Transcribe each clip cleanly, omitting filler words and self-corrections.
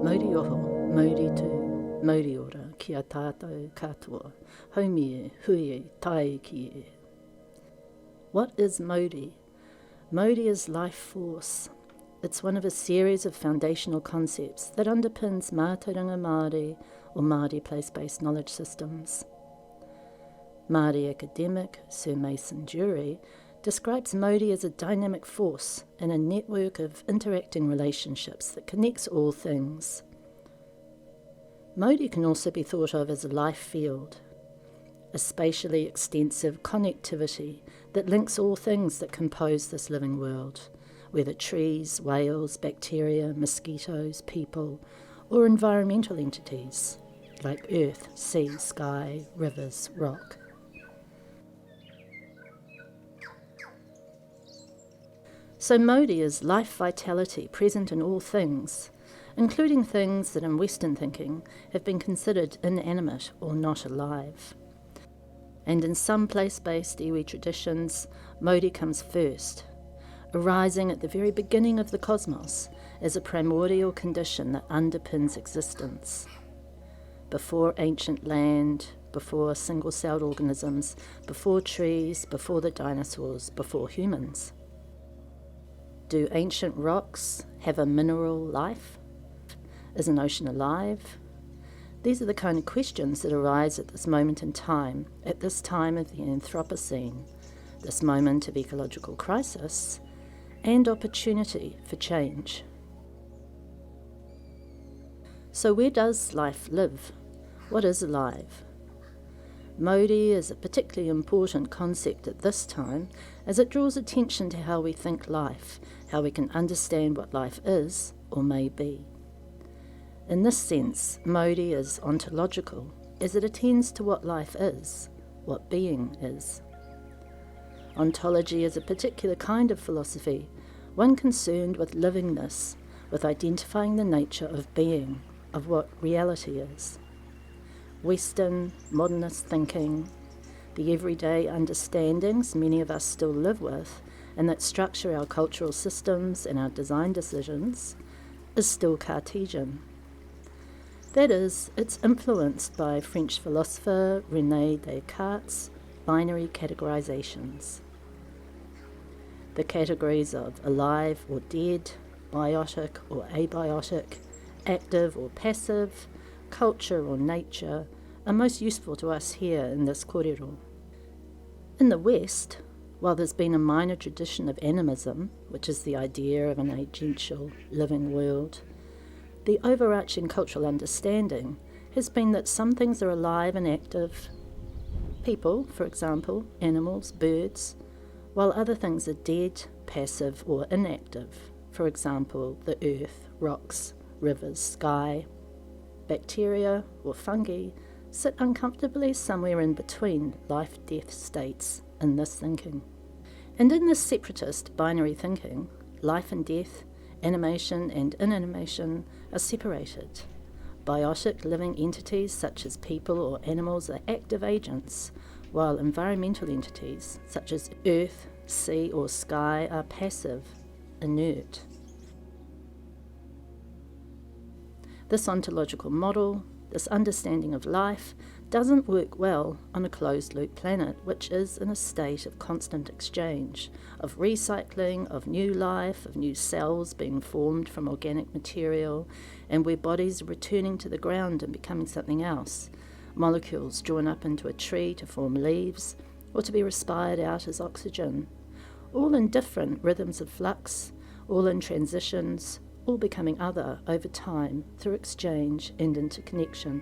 Mauri oho, Mauri tū, Mauri ora, kia tātou katoa, haumi e, hui e, tai ki e. What is Mauri? Mauri is life force. It's one of a series of foundational concepts that underpins mātauranga Māori or Māori place-based knowledge systems. Māori academic Sir Mason Jury describes Mauri as a dynamic force in a network of interacting relationships that connects all things. Mauri can also be thought of as a life field, a spatially extensive connectivity that links all things that compose this living world, whether trees, whales, bacteria, mosquitoes, people, or environmental entities like earth, sea, sky, rivers, rock. So Mauri is life vitality present in all things, including things that in Western thinking have been considered inanimate or not alive. And in some place-based iwi traditions, Mauri comes first, arising at the very beginning of the cosmos as a primordial condition that underpins existence. Before ancient land, before single-celled organisms, before trees, before the dinosaurs, before humans. Do ancient rocks have a mineral life? Is an ocean alive? These are the kind of questions that arise at this moment in time, at this time of the Anthropocene, this moment of ecological crisis and opportunity for change. So where does life live? What is alive? Mauri is a particularly important concept at this time as it draws attention to how we think life, how we can understand what life is or may be. In this sense, Mauri is ontological as it attends to what life is, what being is. Ontology is a particular kind of philosophy, one concerned with livingness, with identifying the nature of being, of what reality is. Western, modernist thinking, the everyday understandings many of us still live with and that structure our cultural systems and our design decisions, is still Cartesian. That is, it's influenced by French philosopher René Descartes' binary categorizations. The categories of alive or dead, biotic or abiotic, active or passive, culture or nature are most useful to us here in this kōrero. In the West, while there's been a minor tradition of animism, which is the idea of an agential, living world, the overarching cultural understanding has been that some things are alive and active, people, for example, animals, birds, while other things are dead, passive or inactive, for example, the earth, rocks, rivers, sky. Bacteria or fungi sit uncomfortably somewhere in between life-death states in this thinking. And in this separatist binary thinking, life and death, animation and inanimation are separated. Biotic living entities such as people or animals are active agents, while environmental entities such as earth, sea or sky are passive, inert. This ontological model, this understanding of life, doesn't work well on a closed-loop planet, which is in a state of constant exchange, of recycling, of new life, of new cells being formed from organic material, and where bodies are returning to the ground and becoming something else, molecules drawn up into a tree to form leaves, or to be respired out as oxygen, all in different rhythms of flux, all in transitions, all becoming other over time through exchange and interconnection.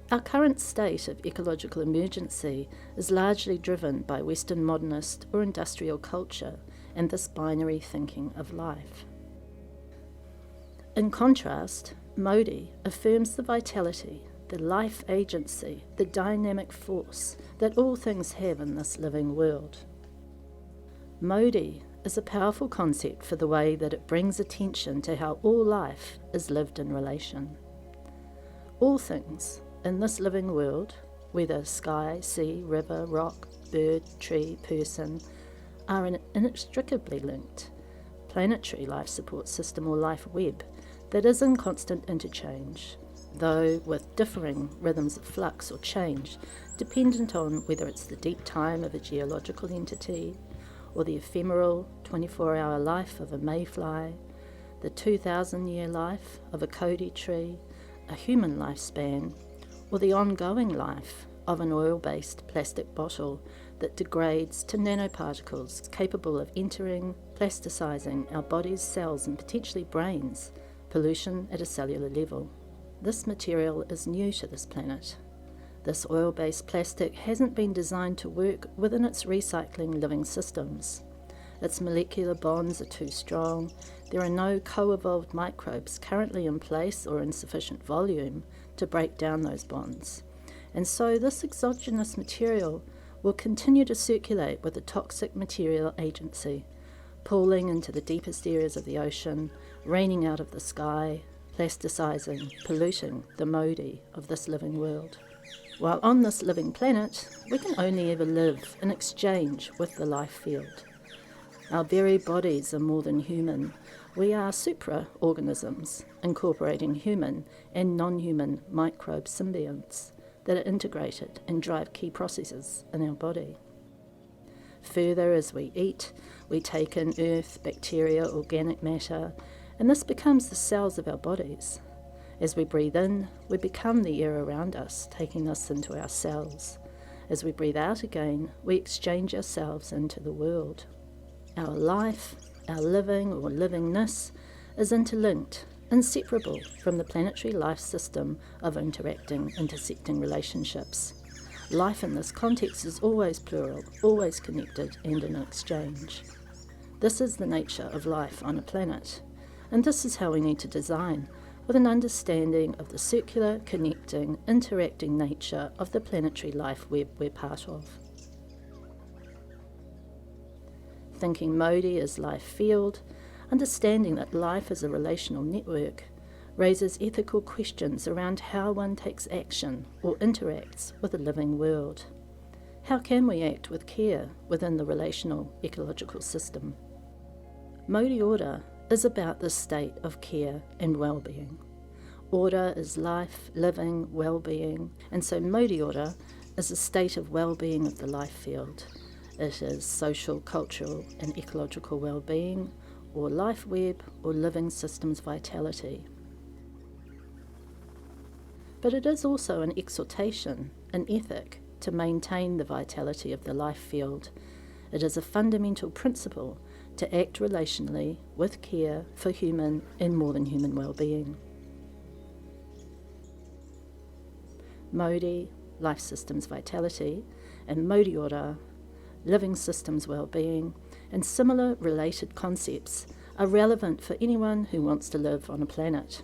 Our current state of ecological emergency is largely driven by Western modernist or industrial culture and this binary thinking of life. In contrast, Mauri affirms the vitality, the life agency, the dynamic force that all things have in this living world. Mauri is a powerful concept for the way that it brings attention to how all life is lived in relation. All things in this living world, whether sky, sea, river, rock, bird, tree, person, are inextricably linked, planetary life support system or life web that is in constant interchange, though with differing rhythms of flux or change, dependent on whether it's the deep time of a geological entity or the ephemeral 24-hour life of a mayfly, the 2,000-year life of a Cody tree, a human lifespan, or the ongoing life of an oil-based plastic bottle that degrades to nanoparticles capable of entering, plasticizing our body's cells and potentially brains, pollution at a cellular level. This material is new to this planet. This oil-based plastic hasn't been designed to work within its recycling living systems. Its molecular bonds are too strong. There are no co-evolved microbes currently in place or in sufficient volume to break down those bonds. And so this exogenous material will continue to circulate with a toxic material agency, pooling into the deepest areas of the ocean, raining out of the sky, plasticizing, polluting the Mauri of this living world. While on this living planet, we can only ever live in exchange with the life field. Our very bodies are more than human. We are supra-organisms, incorporating human and non-human microbe symbionts that are integrated and drive key processes in our body. Further, as we eat, we take in earth, bacteria, organic matter, and this becomes the cells of our bodies. As we breathe in, we become the air around us, taking us into our cells. As we breathe out again, we exchange ourselves into the world. Our life, our living or livingness, is interlinked, inseparable from the planetary life system of interacting, intersecting relationships. Life in this context is always plural, always connected and in exchange. This is the nature of life on a planet, and this is how we need to design, with an understanding of the circular, connecting, interacting nature of the planetary life web we're part of. Thinking Mauri as life field, understanding that life is a relational network, raises ethical questions around how one takes action or interacts with a living world. How can we act with care within the relational ecological system? Mauri Ora is about this state of care and well-being. Ora is life, living, well-being, and so Mauri Ora is a state of well-being of the life field. It is social, cultural, and ecological well-being, or life web, or living systems vitality. But it is also an exhortation, an ethic, to maintain the vitality of the life field. It is a fundamental principle to act relationally with care for human and more than human well-being. Mauri, life systems vitality, and Mauri Ora, living systems well-being, and similar related concepts are relevant for anyone who wants to live on a planet.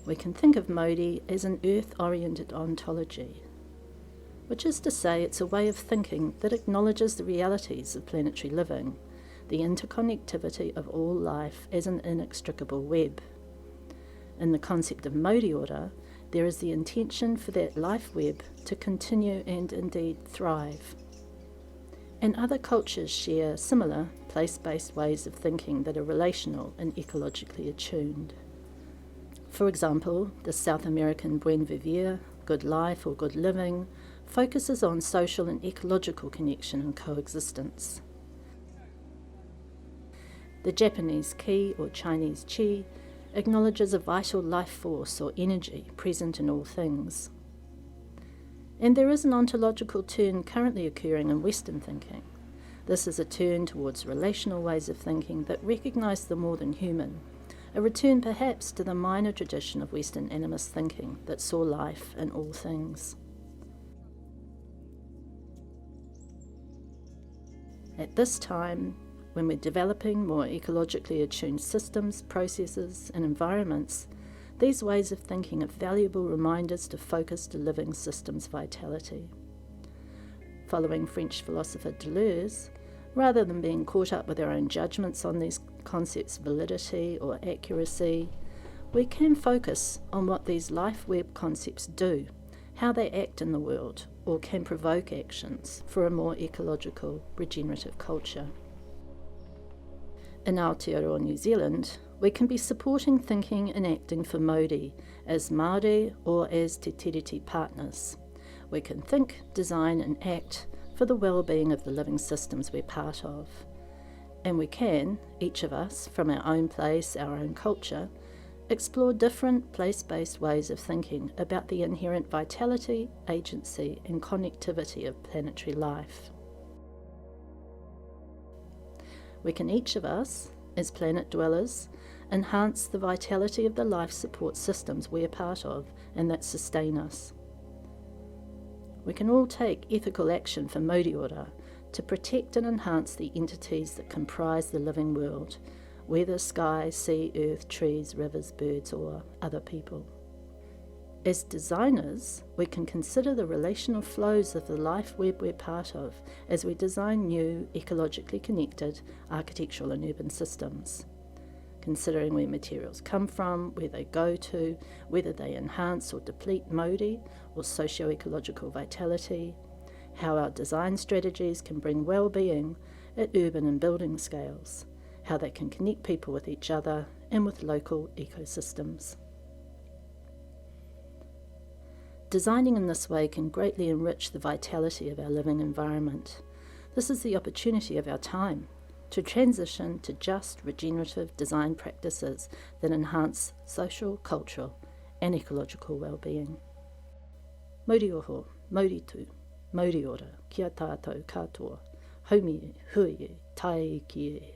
We can think of Mauri as an earth-oriented ontology, which is to say it's a way of thinking that acknowledges the realities of planetary living, the interconnectivity of all life as an inextricable web. In the concept of Mauri Ora, there is the intention for that life web to continue and indeed thrive. And other cultures share similar place-based ways of thinking that are relational and ecologically attuned. For example, the South American buen vivir, good life or good living, focuses on social and ecological connection and coexistence. The Japanese ki or Chinese chi acknowledges a vital life force or energy present in all things. And there is an ontological turn currently occurring in Western thinking. This is a turn towards relational ways of thinking that recognise the more than human, a return perhaps to the minor tradition of Western animist thinking that saw life in all things. At this time, when we're developing more ecologically attuned systems, processes, and environments, these ways of thinking are valuable reminders to focus to living systems vitality. Following French philosopher Deleuze, rather than being caught up with our own judgments on these concepts' validity or accuracy, we can focus on what these life web concepts do, how they act in the world, or can provoke actions for a more ecological, regenerative culture. In Aotearoa New Zealand, we can be supporting thinking and acting for Mauri as Mauri or as Te Tiriti partners. We can think, design and act for the well-being of the living systems we're part of. And we can, each of us, from our own place, our own culture, explore different place-based ways of thinking about the inherent vitality, agency and connectivity of planetary life. We can each of us, as planet dwellers, enhance the vitality of the life support systems we are part of and that sustain us. We can all take ethical action for Moriora to protect and enhance the entities that comprise the living world, weather, sky, sea, earth, trees, rivers, birds, or other people. As designers, we can consider the relational flows of the life web we're part of as we design new, ecologically connected architectural and urban systems, considering where materials come from, where they go to, whether they enhance or deplete Mauri or socio-ecological vitality, how our design strategies can bring well-being at urban and building scales, how they can connect people with each other and with local ecosystems. Designing in this way can greatly enrich the vitality of our living environment. This is the opportunity of our time to transition to just regenerative design practices that enhance social, cultural and ecological well-being. Mauri oho, mauri tu, mauri ora, kia tātou katoa, haumi hui, tae ki e.